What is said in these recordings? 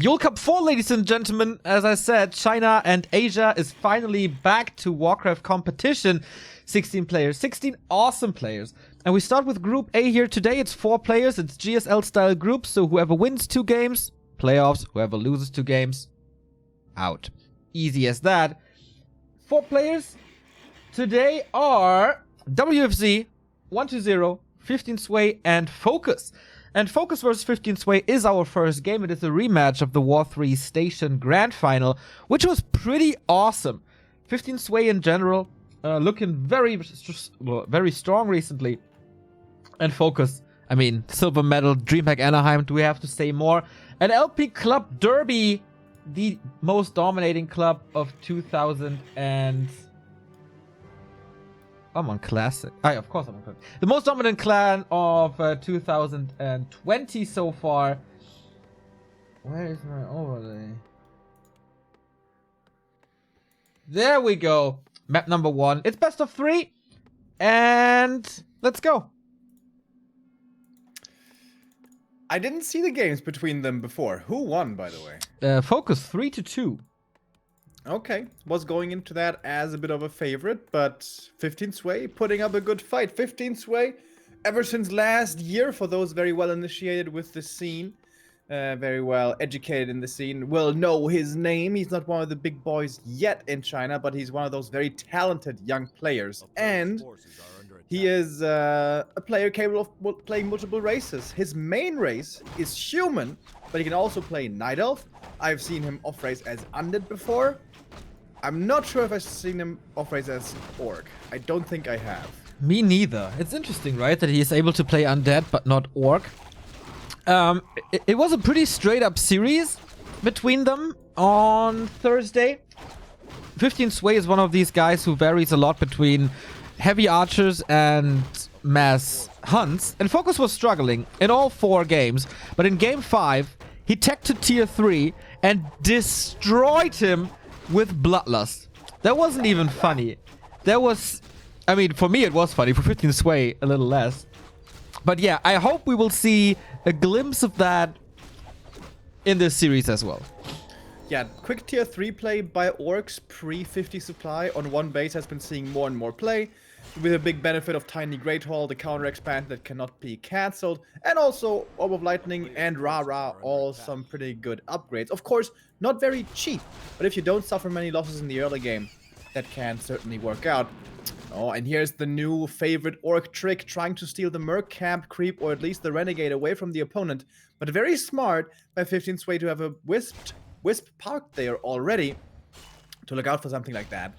Yule Cup 4, ladies and gentlemen. As I said, China and Asia is finally back to Warcraft competition. 16 players, 16 awesome players. And we start with Group A here today. It's 4 players. It's GSL-style groups. So whoever wins 2 games, playoffs. Whoever loses 2 games, out. Easy as that. 4 players today are WFZ, 120, 15 Sway, and FoCuS. And FoCuS versus 15 Sway is our first game. It is a rematch of the War 3 Station Grand Final, which was pretty awesome. 15 Sway in general, looking very strong recently. And FoCuS, I mean, silver medal, DreamHack Anaheim, do we have to say more? And LP Club Derby, the most dominating club of 2000 and... I'm on Classic. Of course I'm on Classic. The most dominant clan of 2020 so far. Where is my overlay? There we go. Map number 1. It's best of 3. And let's go. I didn't see the games between them before. Who won, by the way? FoCuS 3-2. Okay, was going into that as a bit of a favorite, but 15 Sway putting up a good fight. 15 Sway, ever since last year, for those very well initiated with the scene, very well educated in the scene, will know his name. He's not one of the big boys yet in China, but he's one of those very talented young players. And he is a player capable of playing multiple races. His main race is human, but he can also play Night Elf. I've seen him off-race as Undead before. I'm not sure if I've seen him off-race as Orc. I don't think I have. Me neither. It's interesting, right, that he is able to play Undead, but not Orc. It was a pretty straight-up series between them on Thursday. 15 Sway is one of these guys who varies a lot between heavy archers and mass hunts. And FoCuS was struggling in all 4 games. But in game 5, he teched to tier 3 and destroyed him with Bloodlust. That wasn't even funny. That was... I mean, for me it was funny. For 15 Sway, a little less. But yeah, I hope we will see a glimpse of that in this series as well. Yeah, quick tier 3 play by Orcs pre-50 supply on one base has been seeing more and more play, with a big benefit of Tiny Great Hall, the counter expand that cannot be cancelled, and also Orb of Lightning and Ra-Ra, all some pretty good upgrades. Of course, not very cheap, but if you don't suffer many losses in the early game, that can certainly work out. Oh, and here's the new favorite Orc trick, trying to steal the Merc Camp creep, or at least the Renegade, away from the opponent. But very smart by 15 Sway to have a Wisp parked there already to look out for something like that.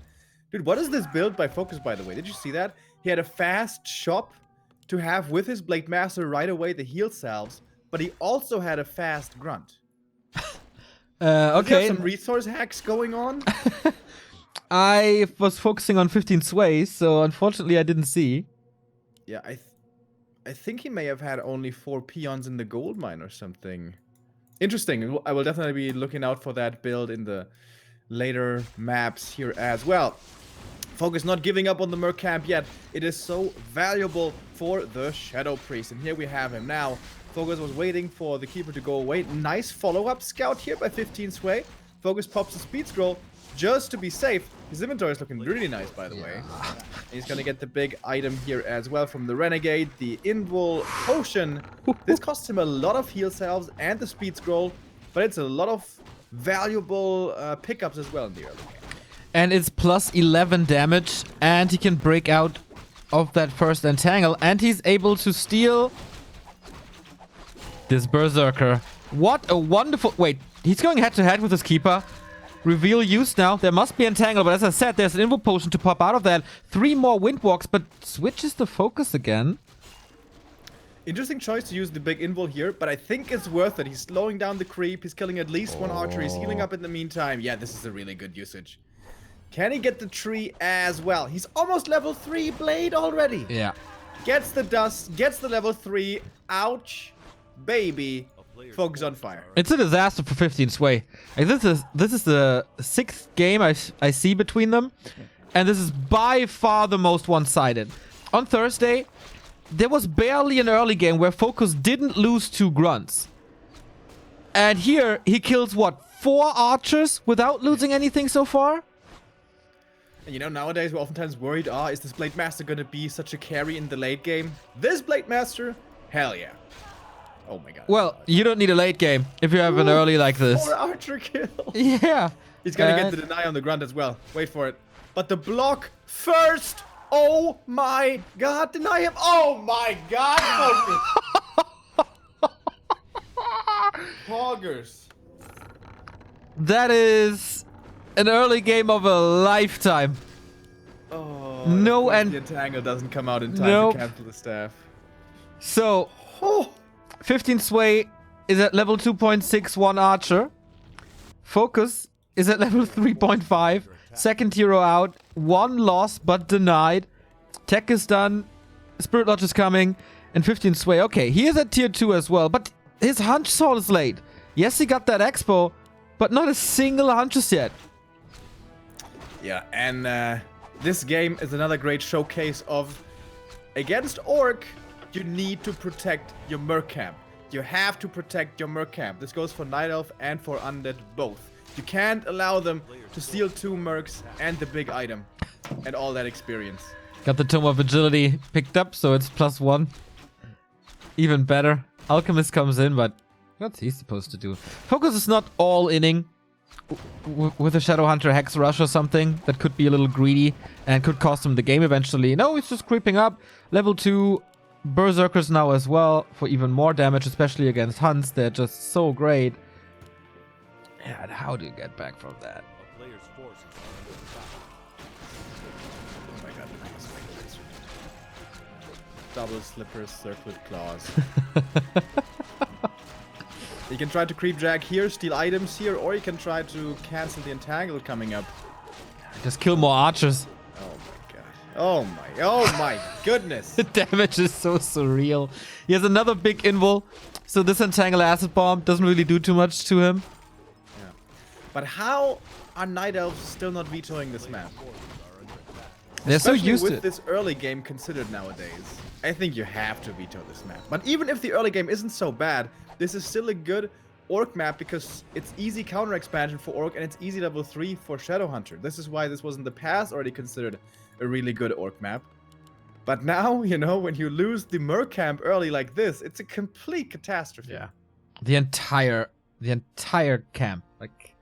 Dude, what is this build by FoCuS, by the way? Did you see that? He had a fast shop to have with his Blade Master right away the heal salves, but he also had a fast grunt. Okay. Some resource hacks going on? I was focusing on 15 Sway, so unfortunately I didn't see. Yeah, I think he may have had only 4 peons in the gold mine or something. Interesting. I will definitely be looking out for that build in the later maps here as well. FoCuS not giving up on the Merc Camp yet. It is so valuable for the Shadow Priest. And here we have him now. FoCuS was waiting for the Keeper to go away. Nice follow-up scout here by 15 Sway. FoCuS pops the Speed Scroll just to be safe. His inventory is looking really nice, by the way. He's gonna get the big item here as well from the Renegade, the Invul Potion. This costs him a lot of heal salves and the Speed Scroll, but it's a lot of valuable pickups as well in the early game. And it's plus 11 damage, and he can break out of that first entangle, and he's able to steal this Berserker. What a wonderful... Wait, he's going head-to-head with his Keeper. Reveal used now. There must be entangle, but as I said, there's an Invul Potion to pop out of that. 3 more Windwalks, but switches the focus again. Interesting choice to use the big invul here, but I think it's worth it. He's slowing down the creep. He's killing at least 1 archer. He's healing up in the meantime. Yeah, this is a really good usage. Can he get the tree as well? He's almost level 3 blade already. Yeah. Gets the dust, gets the level 3. Ouch. Baby. FoCuS on fire. It's a disaster for 15 Sway. Like, this is the 6th game I see between them, and this is by far the most one-sided. On Thursday, there was barely an early game where FoCuS didn't lose 2 grunts. And here, he kills, what, 4 archers without losing anything so far? And you know, nowadays we're oftentimes worried, is this Blade Master gonna be such a carry in the late game? This Blade Master, hell yeah. Oh my god. Well, you don't need a late game if you have an early like this. 4 archer kill. Yeah. He's gonna get the deny on the grunt as well. Wait for it. But the block first. Oh my god, deny him. Oh my god, FoCuS. Poggers. That is an early game of a lifetime. Oh, no, and the entangle doesn't come out in time to cancel the staff. So, 15 Sway is at level 2.61 Archer. FoCuS is at level 3.5. Second hero out. 1 loss, but denied. Tech is done. Spirit Lodge is coming. And 15 Sway. Okay, he is at tier 2 as well. But his Hunch Soul is late. Yes, he got that Expo, but not a single Huntress yet. Yeah, and this game is another great showcase of, against Orc, you need to protect your Merc camp. You have to protect your Merc camp. This goes for Night Elf and for Undead both. You can't allow them to steal 2 Mercs and the big item and all that experience. Got the Tome of Agility picked up, so it's +1. Even better. Alchemist comes in, but what's he supposed to do? FoCuS is not all inning with a Shadowhunter Hex Rush or something that could be a little greedy and could cost him the game eventually. No, he's just creeping up. Level 2 Berserkers now as well for even more damage, especially against Hunts. They're just so great. Yeah, and how do you get back from that? Oh my god, nice. Double Slippers, Circlet Claws. You can try to creep drag here, steal items here, or you can try to cancel the entangle coming up. Just kill more archers. Oh my goodness. The damage is so surreal. He has another big invul, so this entangle acid bomb doesn't really do too much to him. Yeah. But how are Night Elves still not vetoing this map? They're so Especially used to with it. this early game considered nowadays. I think you have to veto this map. But even if the early game isn't so bad, this is still a good Orc map because it's easy counter expansion for Orc and it's easy level 3 for Shadowhunter. This is why this was in the past already considered a really good Orc map. But now, you know, when you lose the Merc camp early like this, it's a complete catastrophe. Yeah. The entire camp. Like,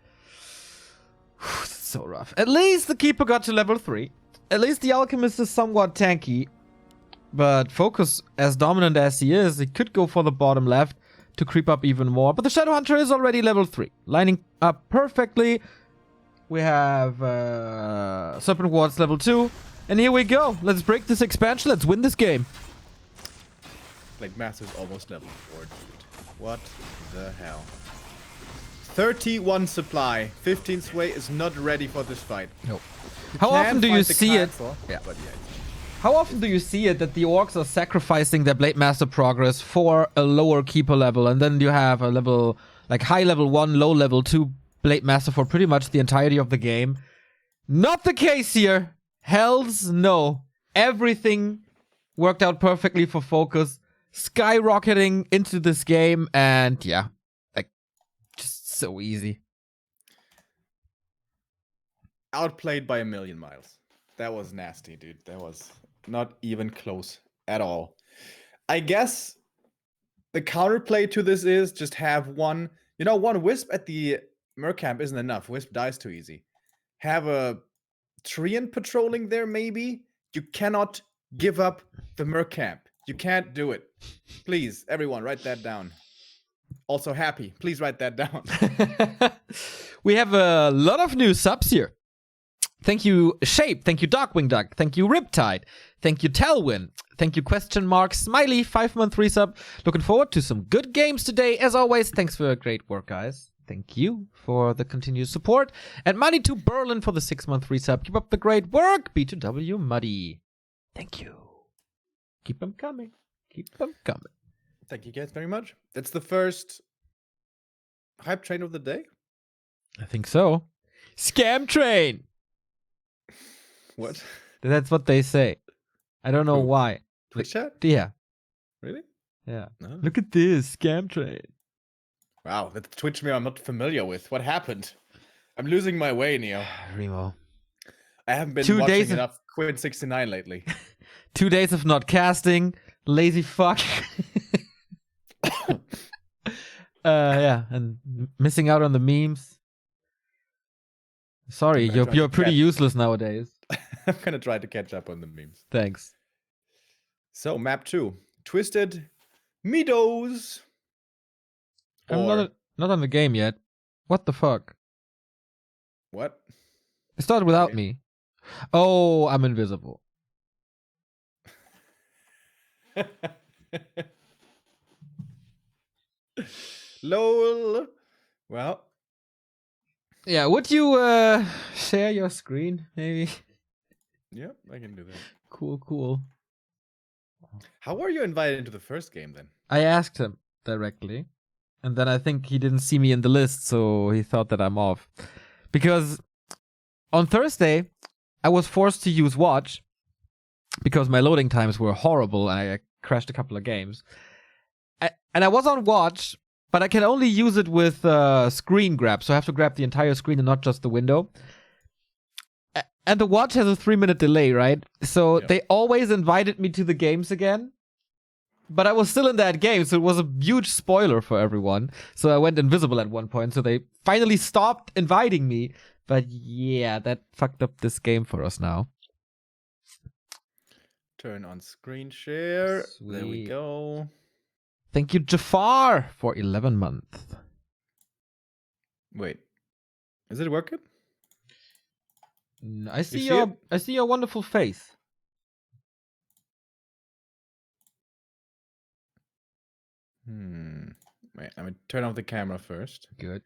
it's so rough. At least the Keeper got to level 3. At least the Alchemist is somewhat tanky. But FoCuS, as dominant as he is, he could go for the bottom left to creep up even more. But the Shadowhunter is already level 3. Lining up perfectly. We have Serpent Wards level 2. And here we go. Let's break this expansion. Let's win this game. Like Master's almost level 4, dude. What the hell? 31 supply. 15 Sway is not ready for this fight. Nope. How often do you see it? Yeah. But yeah. How often do you see it that the Orcs are sacrificing their Blade Master progress for a lower Keeper level, and then you have a level, like high level 1, low level 2 Blade Master for pretty much the entirety of the game? Not the case here. Hells no. Everything worked out perfectly for FoCuS. Skyrocketing into this game, and yeah, like, just so easy. Outplayed by a million miles. That was nasty, dude. That was not even close at all. I guess the counterplay to this is just have one Wisp at the Merc camp isn't enough. Wisp dies too easy. Have a Treant patrolling there, maybe. You cannot give up the Merc camp. You can't do it. Please, everyone, write that down. Also Happy, please write that down. We have a lot of new subs here. Thank you, Shape. Thank you, Darkwing Duck. Thank you, Riptide. Thank you, Telwin. Thank you, Smiley, 5-month resub. Looking forward to some good games today. As always, thanks for your great work, guys. Thank you for the continued support. And Money to Berlin for the 6-month resub. Keep up the great work. B2W Muddy. Thank you. Keep them coming. Keep them coming. Thank you guys very much. That's the first hype train of the day. I think so. Scam train. What? That's what they say. I don't know why. Twitch chat? Yeah. Really? Yeah. No. Look at this scam train. Wow, that's a Twitch meme I'm not familiar with. What happened? I'm losing my way, Neo. Remo. I haven't been 2 watching days of- enough Quinn 69 lately. 2 days of not casting. Lazy fuck. Yeah, and missing out on the memes. Sorry, you're pretty useless nowadays. I'm gonna try to catch up on the memes. Thanks. So, map 2. Twisted Meadows. I'm not on the game yet. What the fuck? What? It started without Okay. me. Oh, I'm invisible. LOL. Well. Yeah, would you share your screen, maybe? Yeah, I can do that. Cool. How were you invited into the first game then? I asked him directly, and then I think he didn't see me in the list, so he thought that I'm off. Because on Thursday, I was forced to use Watch because my loading times were horrible and I crashed a couple of games. And I was on Watch, but I can only use it with screen grab, so I have to grab the entire screen and not just the window. And the Watch has a 3-minute delay, right? So Yeah. they always invited me to the games again. But I was still in that game, so it was a huge spoiler for everyone. So I went invisible at one point, so they finally stopped inviting me. But yeah, that fucked up this game for us now. Turn on screen share. There we Sweet. go. Thank you, Jafar, for 11 months. Wait. Is it working? I see see I see your wonderful face. Wait, I'm gonna turn off the camera first. Good.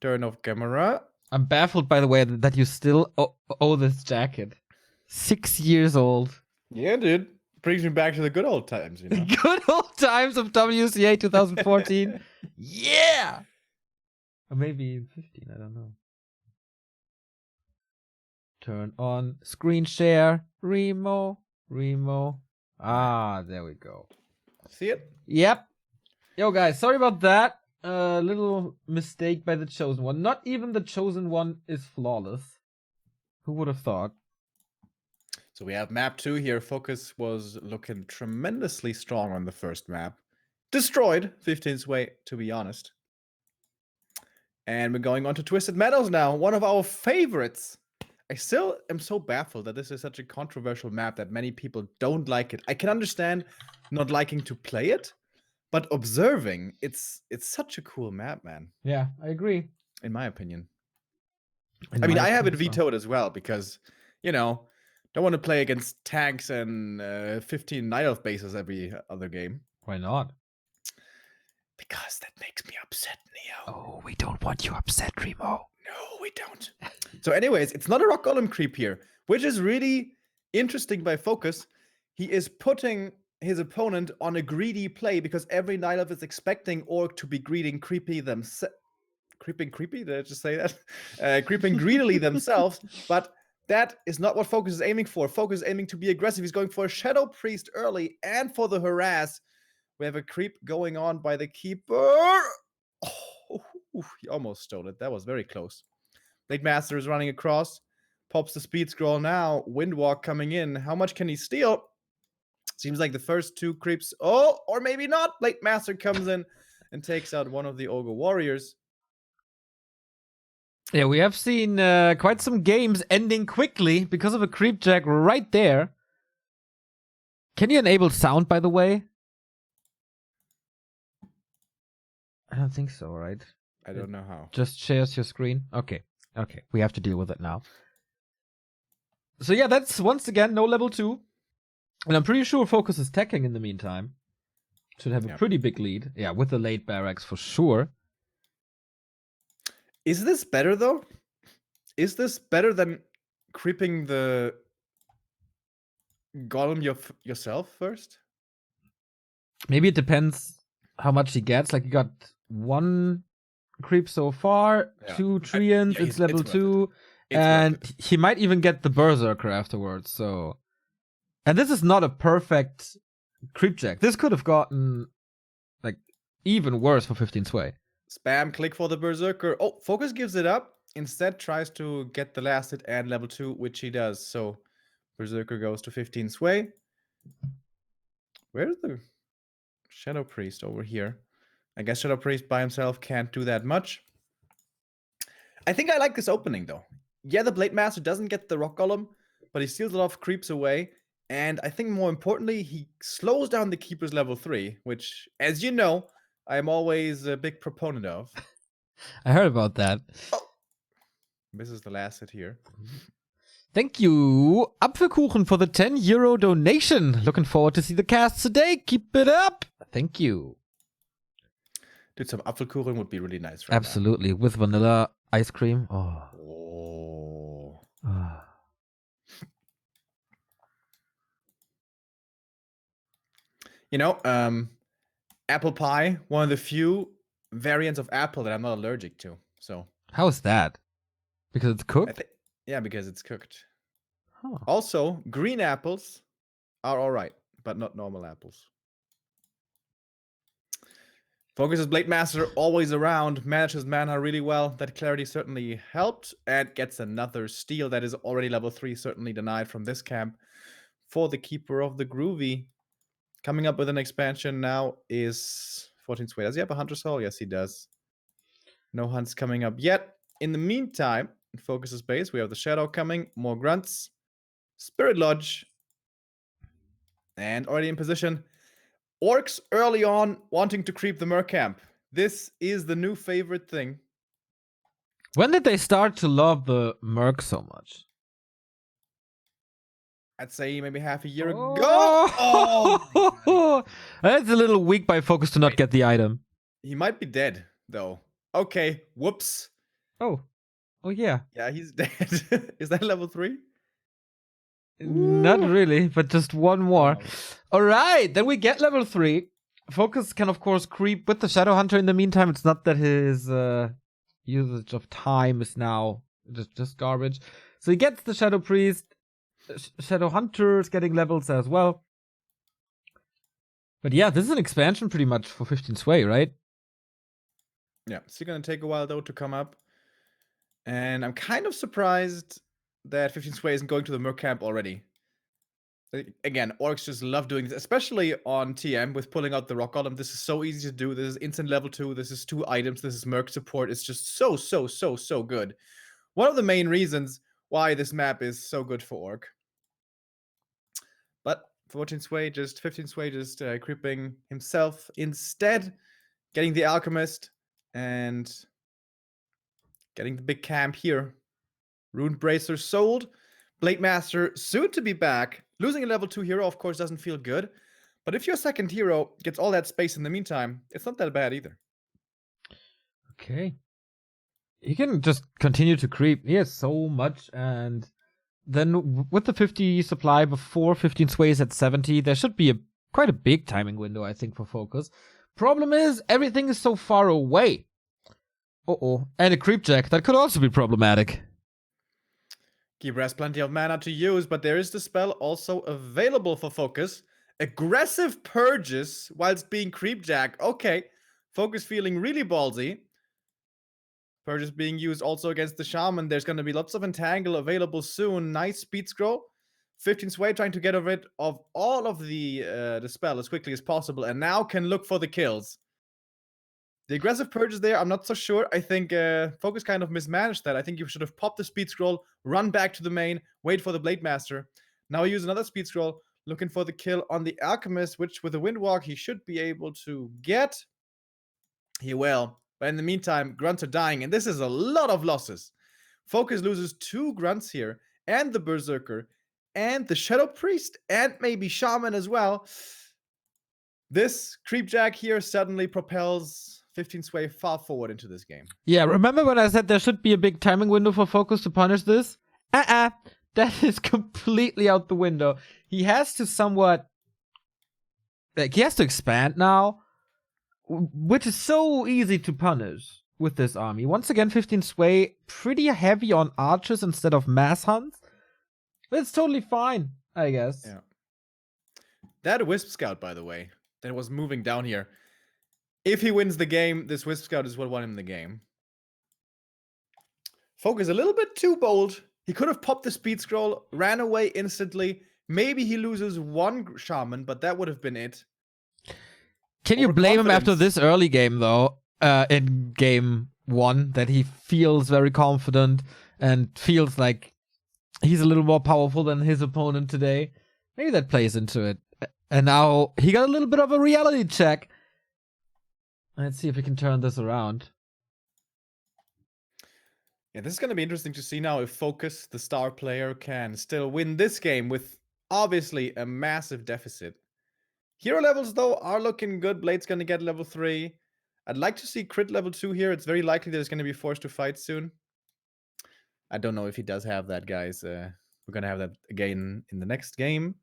Turn off camera. I'm baffled by the way that you still owe this jacket. 6 years old. Yeah, dude. Brings me back to the good old times, you know. Good old times of WCA 2014. Yeah! Or maybe 15, I don't know. Turn on screen share. Remo. Ah, there we go. See it? Yep. Yo, guys, sorry about that. Little mistake by the Chosen One. Not even the Chosen One is flawless. Who would have thought? So we have map 2 here. FoCuS was looking tremendously strong on the first map. Destroyed 15's way, to be honest. And we're going on to Twisted Meadows now. One of our favorites. I still am so baffled that this is such a controversial map that many people don't like it. I can understand not liking to play it, but observing, it's such a cool map, man. Yeah, I agree. In my opinion. I mean, I have it vetoed as well because, you know, don't want to play against tanks and 15 Night Elf bases every other game. Why not? Because that makes me upset, Neo. Oh, we don't want you upset, Remo. No, we don't. So anyways, it's not a rock golem creep here, which is really interesting by FoCuS. He is putting his opponent on a greedy play because every Night Elf is expecting Orc to be greeting creepy themselves. Creepy? Did I just say that? Creeping greedily themselves, but that is not what FoCuS is aiming for. FoCuS is aiming to be aggressive. He's going for a Shadow Priest early and for the harass. We have a creep going on by the Keeper. Oh, he almost stole it. That was very close. Blade Master is running across. Pops the speed scroll now. Windwalk coming in. How much can he steal? Seems like the first 2 creeps. Oh, or maybe not. Blade Master comes in and takes out one of the Ogre Warriors. Yeah, we have seen quite some games ending quickly because of a creep jack right there. Can you enable sound, by the way? I don't think so, right? I don't know how. Just shares your screen? Okay. We have to deal with it now. So yeah, that's once again no level 2. And I'm pretty sure FoCuS is teching in the meantime. Should have a pretty big lead. Yeah, with the late barracks for sure. Is this better, though? Is this better than creeping the golem yourself first? Maybe it depends how much he gets. Like, you got 1 creep so far, 2 Treants, it's level 2. And he might even get the Berserker afterwards, so... And this is not a perfect creep jack. This could have gotten, like, even worse for 15 Sway. Spam click for the Berserker. Oh, FoCuS gives it up. Instead tries to get the last hit and level 2, which he does. So Berserker goes to 15 sway. Where's the Shadow Priest? Over here. I guess Shadow Priest by himself can't do that much. I think I like this opening, though. Yeah, the Blade Master doesn't get the Rock Golem, but he steals a lot of creeps away. And I think more importantly, he slows down the Keeper's level 3, which, as you know, I'm always a big proponent of. I heard about that. Oh! This is the last hit here. Thank you, Apfelkuchen, for the €10 donation. Looking forward to see the cast today. Keep it up. Thank you. Dude, some Apfelkuchen would be really nice right Absolutely. With vanilla ice cream. Oh. Oh. Ah. You know, apple pie, one of the few variants of apple that I'm not allergic to. So How is that? Because it's cooked? yeah, because it's cooked. Huh. Also, green apples are alright, but not normal apples. FoCuS' Blade Master always around, manages mana really well. That clarity certainly helped, and gets another steal that is already level 3, certainly denied from this camp for the Keeper of the Groovy. Coming up with an expansion now is 14 Sway. Does he have a Hunter Soul? Yes, he does. No hunts coming up yet. In the meantime, in FoCuS' base, we have the Shadow coming, more Grunts, Spirit Lodge, and already in position. Orcs early on wanting to creep the Merc camp. This is the new favorite thing. When did they start to love the Merc so much? I'd say maybe half a year ago. Oh! Oh! That's a little weak by FoCuS to not get the item. He might be dead, though. Okay, whoops. Oh. Oh, yeah. Yeah, he's dead. Is that level 3? Not really, but just one more. Wow. All right, then we get level 3. FoCuS can, of course, creep with the Shadow Hunter in the meantime. It's not that his usage of time is now just garbage. So he gets the Shadow Priest. Shadow Hunter's getting levels as well. But yeah, this is an expansion pretty much for 15 Sway, right? Yeah, it's still going to take a while, though, to come up. And I'm kind of surprised that 15 Sway isn't going to the Merc camp already. Again, Orcs just love doing this, especially on TM with pulling out the Rock Golem. This is so easy to do. This is instant level 2. This is 2 items. This is Merc support. It's just so good. One of the main reasons why this map is so good for Orc. But 15 Sway just creeping himself instead, getting the Alchemist and getting the big camp here. Rune Bracer sold. Blade Master soon to be back. Losing a level 2 hero, of course, doesn't feel good. But if your second hero gets all that space in the meantime, it's not that bad either. Okay. He can just continue to creep. He has so much, and then with the 50 supply before 15 Sways at 70, there should be quite a big timing window, I think, for FoCuS. Problem is, everything is so far away. And a creep jack, that could also be problematic. Keeper has plenty of mana to use, but there is the spell also available for FoCuS. Aggressive Purges whilst being Creepjack. Okay, FoCuS feeling really ballsy. Purges being used also against the Shaman. There's going to be lots of Entangle available soon. Nice speed scroll. 15 Sway trying to get rid of all of the spell as quickly as possible, and now can look for the kills. The aggressive purges there, I'm not so sure. I think FoCuS kind of mismanaged that. I think you should have popped the speed scroll, run back to the main, wait for the Blade Master. Now use another speed scroll, looking for the kill on the Alchemist, which with the Windwalk he should be able to get. He will. But in the meantime, Grunts are dying, and this is a lot of losses. FoCuS loses 2 Grunts here, and the Berserker, and the Shadow Priest, and maybe Shaman as well. This Creepjack here suddenly propels 15 Sway far forward into this game. Yeah, remember when I said there should be a big timing window for FoCuS to punish this? That is completely out the window. He has to somewhat... he has to expand now, which is so easy to punish with this army. Once again, 15 Sway pretty heavy on archers instead of mass hunts. But it's totally fine, I guess. Yeah. That Wisp Scout, by the way, that was moving down here. If he wins the game, this Wisp Scout is what won him the game. FoCuS a little bit too bold. He could have popped the speed scroll, ran away instantly. Maybe he loses one shaman, but that would have been it. Can you blame him after Overconfidence. this early game, though, in game 1, that he feels very confident and feels like he's a little more powerful than his opponent today? Maybe that plays into it. And now he got a little bit of a reality check. Let's see if we can turn this around. Yeah, this is going to be interesting to see now if FoCuS, the star player, can still win this game with obviously a massive deficit. Hero levels, though, are looking good. Blade's going to get level 3. I'd like to see crit level 2 here. It's very likely that he's going to be forced to fight soon. I don't know if he does have that, guys. We're going to have that again in the next game.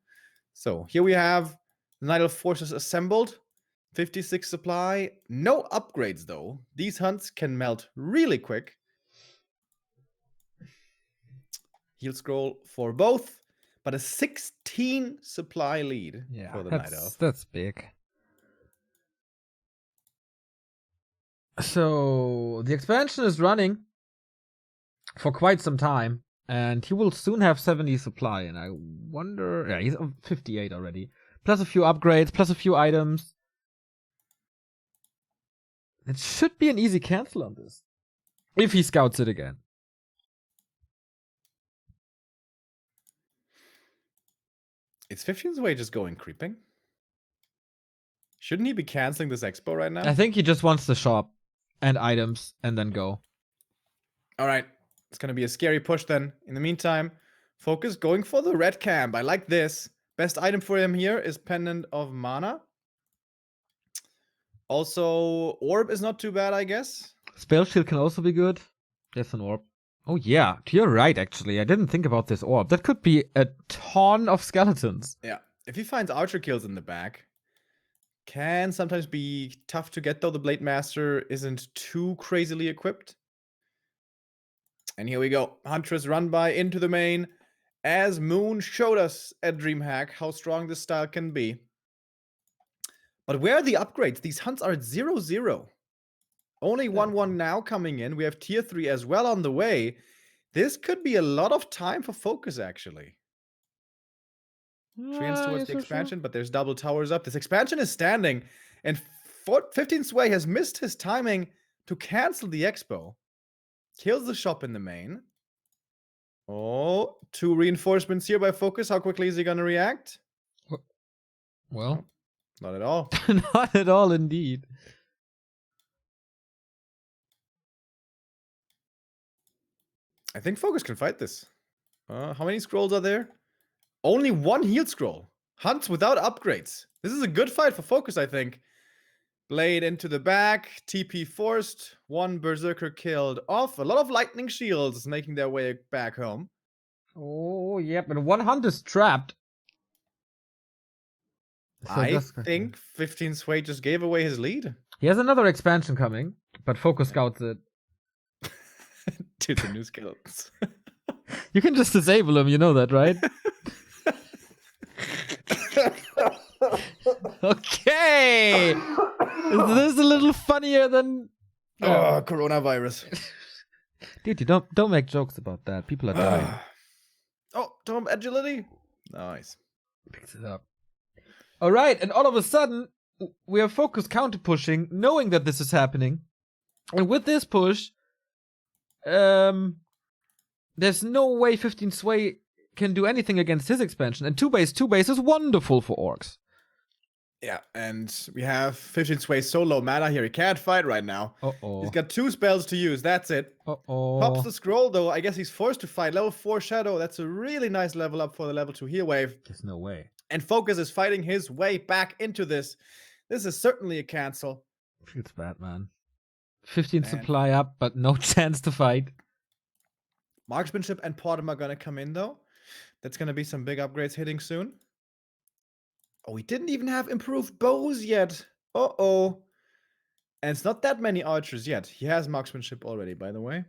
So here we have the Untitled forces assembled. 56 supply. No upgrades, though. These hunts can melt really quick. Heal scroll for both, but a 16 supply lead for the Night Elf. That's big. So the expansion is running for quite some time, and he will soon have 70 supply. And I wonder, yeah, he's on 58 already. Plus a few upgrades, plus a few items. It should be an easy cancel on this, if he scouts it again. Is 15's way just going creeping? Shouldn't he be canceling this expo right now? I think he just wants the shop and items and then go. All right. It's going to be a scary push then. In the meantime, FoCuS going for the red camp. I like this. Best item for him here is Pendant of Mana. Also, Orb is not too bad, I guess. Spell Shield can also be good. There's an orb. Oh yeah, you're right actually. I didn't think about this orb. That could be a ton of skeletons. Yeah. If he finds archer kills in the back, can sometimes be tough to get, though. The Blade Master isn't too crazily equipped. And here we go. Huntress run by into the main, as Moon showed us at DreamHack how strong this style can be. But where are the upgrades? These hunts are at 0-0. Only 1-1 now coming in. We have tier 3 as well on the way. This could be a lot of time for FoCuS, actually. Treants towards the expansion, but there's double towers up. This expansion is standing, and 15 Sway has missed his timing to cancel the expo. Kills the shop in the main. Oh, 2 reinforcements here by FoCuS. How quickly is he going to react? Well, not at all. Not at all, indeed. I think FoCuS can fight this. How many scrolls are there? Only 1 heal scroll. Hunts without upgrades. This is a good fight for FoCuS, I think. Blade into the back. TP forced. 1 Berserker killed off. A lot of lightning shields making their way back home. Oh, yep. And 1 hunt is trapped. So I think 15 Sway just gave away his lead. He has another expansion coming, but FoCuS scouts it. To the new skills. You can just disable him, you know that, right? Okay! Is this a little funnier than... Oh, coronavirus. Dude, you don't make jokes about that. People are dying. Oh, Tom agility. Nice. Picks it up. Alright, and all of a sudden, we are FoCuS counter-pushing, knowing that this is happening. And with this push, there's no way 15 Sway can do anything against his expansion. And 2 base is wonderful for orcs. Yeah, and we have 15 Sway so low mana here. He can't fight right now. Uh-oh. He's got 2 spells to use. That's it. Uh-oh. Pops the scroll, though. I guess he's forced to fight. Level 4 Shadow. That's a really nice level up for the level 2 heal wave. There's no way. And FoCuS is fighting his way back into this. This is certainly a cancel. It's bad, man. 15 supply up, but no chance to fight. Marksmanship and Portum are going to come in, though. That's going to be some big upgrades hitting soon. Oh, we didn't even have improved bows yet. Uh-oh. And it's not that many archers yet. He has marksmanship already, by the way.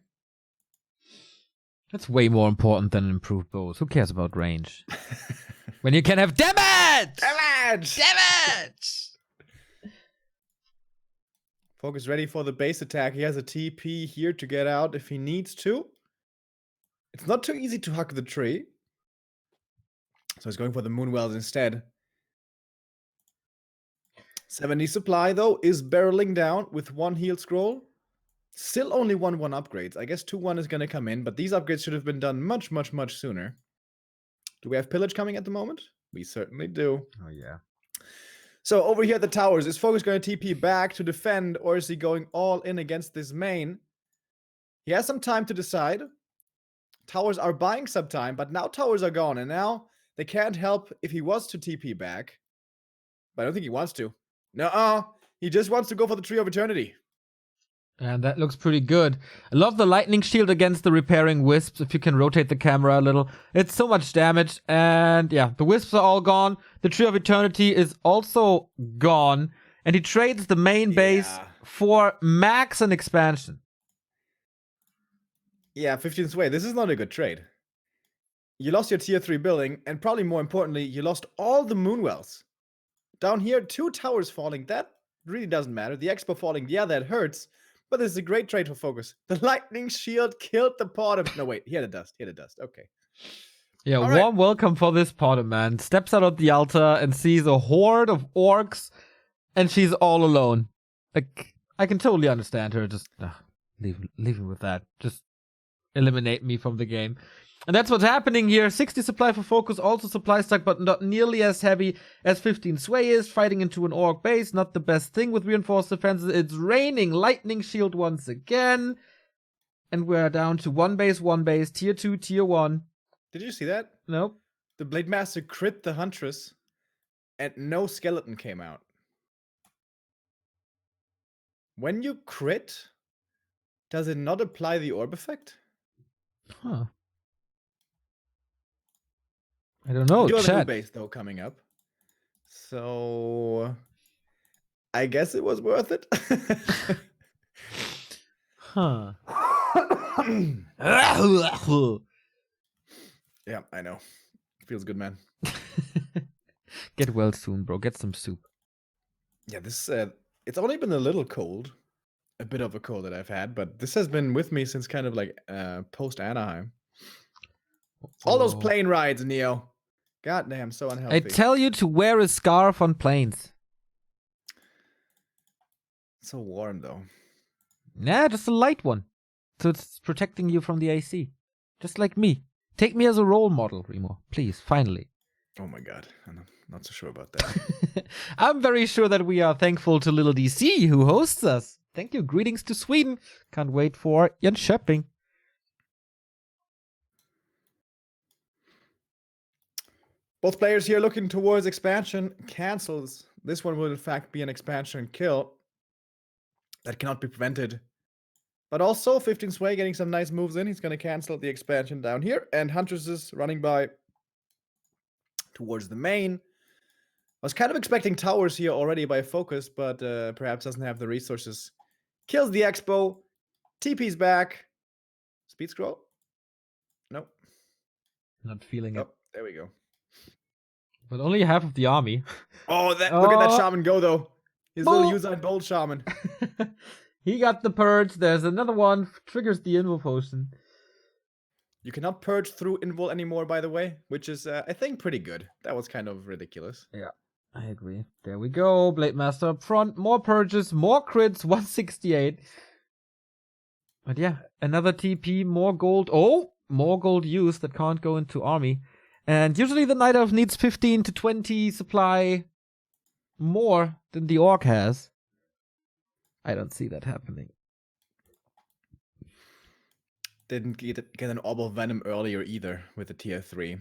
That's way more important than improved bows. Who cares about range? When you can have damage! Damage! Damage! FoCuS ready for the base attack. He has a TP here to get out if he needs to. It's not too easy to hug the tree. So he's going for the Moonwells instead. 70 supply, though, is barreling down with 1 heal scroll. Still only 1-1 upgrades. I guess 2-1 is going to come in, but these upgrades should have been done much, much, much sooner. Do we have Pillage coming at the moment? We certainly do. Oh, yeah. So over here at the towers, is FoCuS going to TP back to defend, or is he going all in against this main? He has some time to decide. Towers are buying some time, but now towers are gone, and now they can't help if he was to TP back. But I don't think he wants to. Nuh-uh. He just wants to go for the Tree of Eternity. And that looks pretty good. I love the lightning shield against the repairing wisps, if you can rotate the camera a little. It's so much damage, and yeah, the wisps are all gone. The Tree of Eternity is also gone, and he trades the main base for max and expansion. Yeah, 15th way. This is not a good trade. You lost your tier 3 building, and probably more importantly, you lost all the Moonwells. Down here, 2 towers falling. That really doesn't matter. The Expo falling, yeah, that hurts. But this is a great trade for FoCuS. The lightning shield killed the Potter. No, wait. He had a dust. Okay. Yeah, all warm welcome for this Potter, man. Steps out of the altar and sees a horde of orcs, and she's all alone. Like, I can totally understand her. Just leave me with that. Just eliminate me from the game. And that's what's happening here. 60 supply for FoCuS, also supply stack, but not nearly as heavy as 15 sway is. Fighting into an orc base, not the best thing with reinforced defenses. It's raining lightning shield once again. And we're down to one base, tier 2, tier 1. Did you see that? Nope. The Blade Master crit the Huntress, and no skeleton came out. When you crit, does it not apply the orb effect? Huh. I don't know. We do have a new base though coming up, so I guess it was worth it. Huh. Yeah, I know. Feels good, man. Get well soon, bro. Get some soup. Yeah, this it's only been a little cold, a bit of a cold that I've had, but this has been with me since kind of like post Anaheim. All those plane rides, Neo. God damn, so unhealthy. I tell you to wear a scarf on planes. It's so warm though. Nah, just a light one. So it's protecting you from the AC. Just like me. Take me as a role model, Remo. Please, finally. Oh my god, I'm not so sure about that. I'm very sure that we are thankful to Little DC, who hosts us. Thank you. Greetings to Sweden. Can't wait for Jönköping. Both players here looking towards expansion. Cancels. This one will in fact be an expansion kill. That cannot be prevented. But also 15 sway getting some nice moves in. He's going to cancel the expansion down here. And Huntress is running by towards the main. I was kind of expecting towers here already by FoCuS, but perhaps doesn't have the resources. Kills the Expo. TP's back. Speed scroll? Nope. Not feeling it. Oh, there we go. But only half of the army. Oh, look at that shaman go, though. His little Usain Bolt shaman. He got the purge. There's another one. Triggers the Invul Potion. You cannot purge through Invul anymore, by the way, which is, I think, pretty good. That was kind of ridiculous. Yeah, I agree. There we go. Blade Master up front. More purges, more crits. 168. But yeah, another TP, more gold. Oh, more gold used that can't go into army. And usually the Night Elf needs 15 to 20 supply more than the Orc has. I don't see that happening. Didn't get an Orb of Venom earlier either with the tier 3.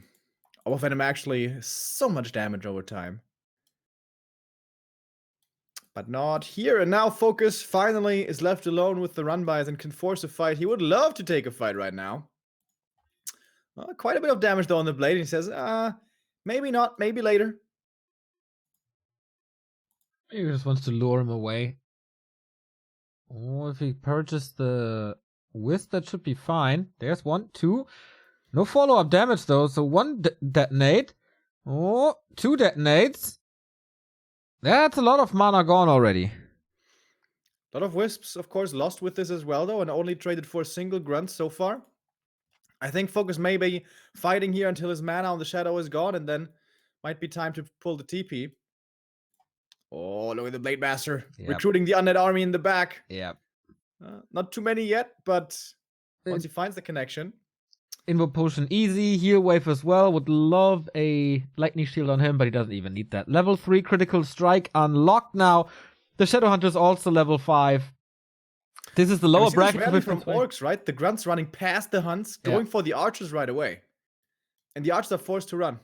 Orb of Venom actually so much damage over time. But not here. And now FoCuS finally is left alone with the run-bys and can force a fight. He would love to take a fight right now. Quite a bit of damage though on the blade. He says, maybe not, maybe later. He just wants to lure him away. Oh, if he purchases the Wisp, that should be fine. There's 1, 2. No follow-up damage though, so 1 detonate. Oh, 2 detonates. That's a lot of mana gone already. A lot of Wisps, of course, lost with this as well, though, and only traded for a single Grunt so far. I think FoCuS may be fighting here until his mana on the Shadow is gone, and then might be time to pull the TP. Oh, look at the Blade Master. Yep. Recruiting the undead army in the back. Yeah. Not too many yet, but once he finds the connection. Invoke Potion easy, heal wave as well. Would love a lightning shield on him, but he doesn't even need that. Level 3 critical strike unlocked now. The Shadowhunter is also level 5. This is the lower bracket from Orcs, right? The Grunts running past the Hunts, going for the Archers right away. And the Archers are forced to run.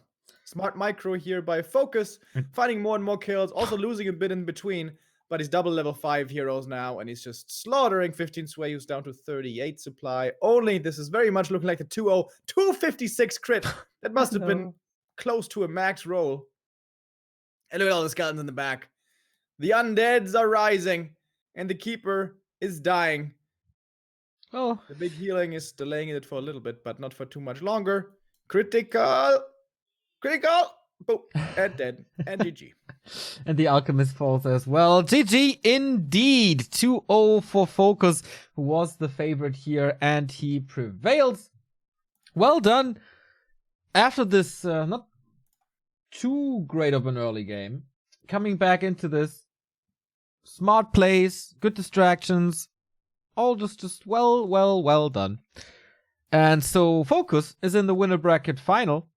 Smart micro here by FoCuS, finding more and more kills, also losing a bit in between. But he's double level 5 heroes now, and he's just slaughtering 15 Sway, who's down to 38 supply. Only, this is very much looking like the 2-0, 256 crit. That must have been close to a max roll. And look at all the skeletons in the back. The undeads are rising, and the Keeper is dying. Oh. The big healing is delaying it for a little bit, but not for too much longer. Critical! Boom, and dead, and GG. And the Alchemist falls as well. GG indeed. 2-0 for FoCuS, who was the favorite here, and he prevails. Well done. After this not too great of an early game, coming back into this, smart plays, good distractions, all just well done. And so FoCuS is in the winner bracket final.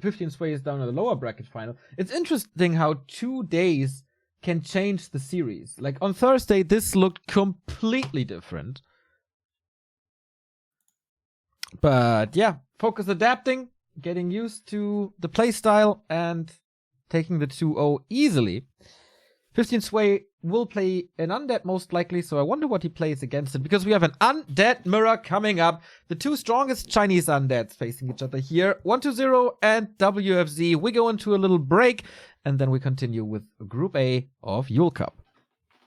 15 Sway is down in the lower bracket final. It's interesting how 2 days can change the series. Like on Thursday, this looked completely different. But yeah, FoCuS adapting, getting used to the playstyle, and taking the 2-0 easily. 15 Sway will play an undead most likely, so I wonder what he plays against it, because we have an undead mirror coming up. The two strongest Chinese undeads facing each other here, 120 and WFZ. We go into a little break, and then we continue with Group A of Yule Cup.